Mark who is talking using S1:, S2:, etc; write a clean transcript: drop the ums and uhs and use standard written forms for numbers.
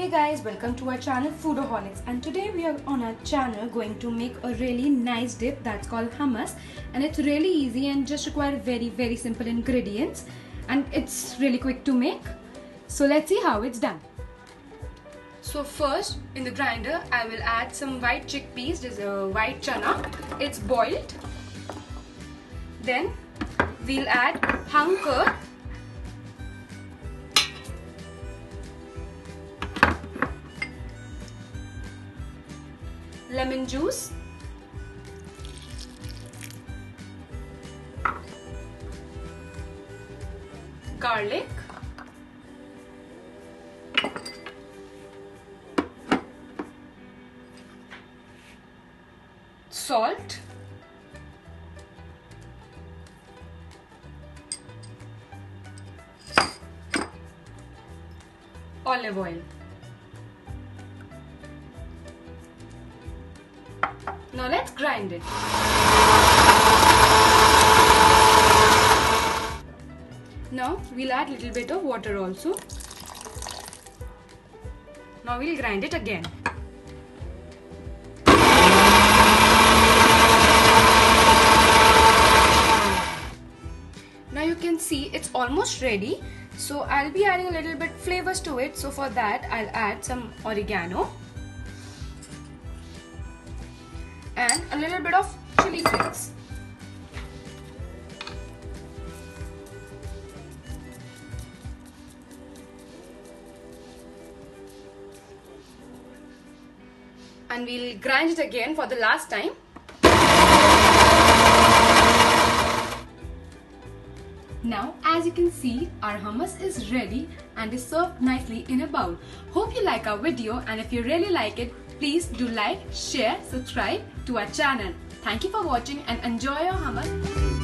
S1: Hey guys, welcome to our channel Foodaholics, and today we are on our channel going to make a really nice dip that's called hummus, and it's really easy and just require very simple ingredients, and it's really quick to make. So let's see how it's done. So first in the grinder I will add some white chickpeas. There's a white chana, it's boiled. Then we'll add hung curd, lemon juice, garlic, salt, olive oil. Now let's grind it. Now we'll add a little bit of water also. Now we'll grind it again. Now you can see it's almost ready. So I'll be adding a little bit flavors to it. So for that I'll add some oregano and a little bit of chili flakes. And we'll grind it again for the last time. Now as you can see, our hummus is ready and is served nicely in a bowl. Hope you like our video, and if you really like it, please do like, share, subscribe to our channel. Thank you for watching and enjoy your hummus.